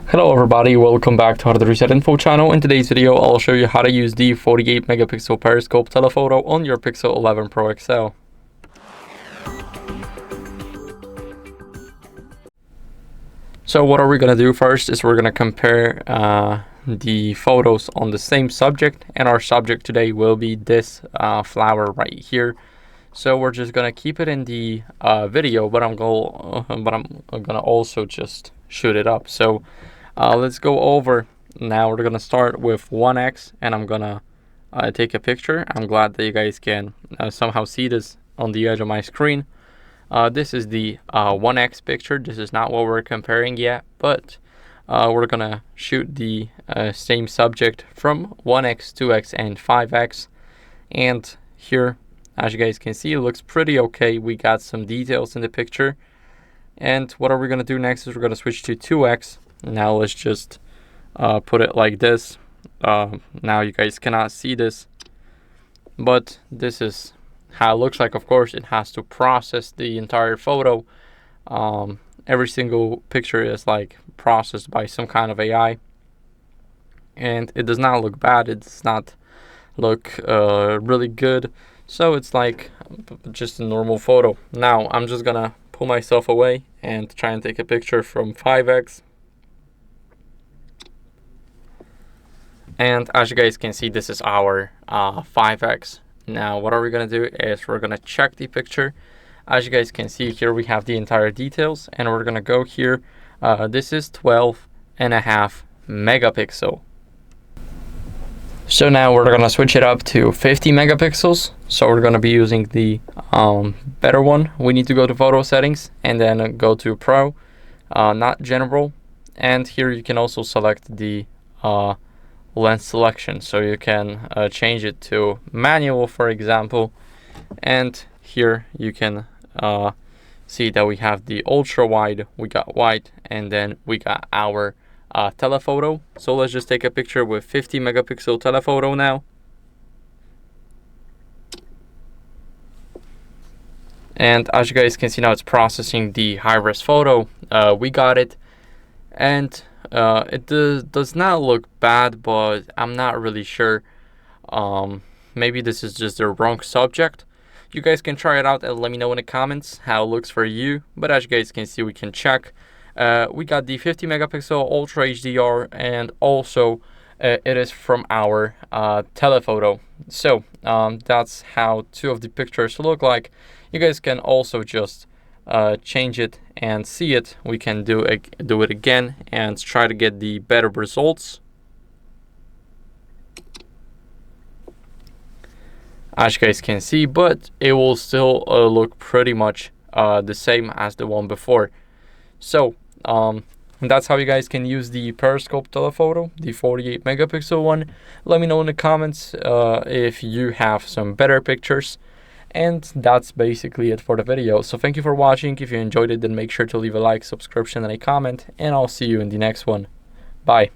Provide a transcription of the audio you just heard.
Hello everybody, welcome back to HardReset.Info channel. In today's video, I'll show you how to use the 48 megapixel Periscope Telephoto on your Pixel 11 Pro XL. So what are we going to do first is we're going to compare the photos on the same subject, and our subject today will be this flower right here. So we're just going to keep it in the video, but I'm gonna also just shoot it up. So let's go over. Now we're gonna start with 1x, and I'm gonna take a picture. I'm glad that you guys can somehow see this on the edge of my screen. This is the 1x picture. This is not what we're comparing yet, but we're gonna shoot the same subject from 1x, 2x, and 5x. And here, as you guys can see, it looks pretty okay. We got some details in the picture. And what are we gonna do next is we're gonna switch to 2x. Now let's just put it like this. Now you guys cannot see this, but this is how it looks like. Of course, it has to process the entire photo. Every single picture is like processed by some kind of AI, and it does not look bad. It does not look really good. So it's like just a normal photo. Now I'm just gonna pull myself away and try and take a picture from 5x. And as you guys can see, this is our 5x. Now what are we going to do is we're going to check the picture. As you guys can see here, we have the entire details, and we're going to go here. This is 12.5 megapixel. So now we're going to switch it up to 50 megapixels. So we're going to be using the better one. We need to go to photo settings and then go to Pro, not general. And here you can also select the lens selection, so you can change it to manual, for example. And here you can see that we have the ultra wide, we got wide, and then we got our telephoto. So let's just take a picture with 50 megapixel telephoto now. And as you guys can see, now it's processing the high-res photo. We got it, and it does not look bad, but I'm not really sure. Maybe this is just the wrong subject. You guys can try it out and let me know in the comments how it looks for you. But as you guys can see, we can check. We got the 50 megapixel Ultra HDR, and also it is from our telephoto. So that's how two of the pictures look like. You guys can also just change it and see it. We can do it again and try to get the better results. As you guys can see, but it will still look pretty much the same as the one before. So that's how you guys can use the Periscope Telephoto, the 48 megapixel one. Let me know in the comments if you have some better pictures. And that's basically it for the video. So thank you for watching. If you enjoyed it, then make sure to leave a like, subscription, and a comment, and I'll see you in the next one. Bye.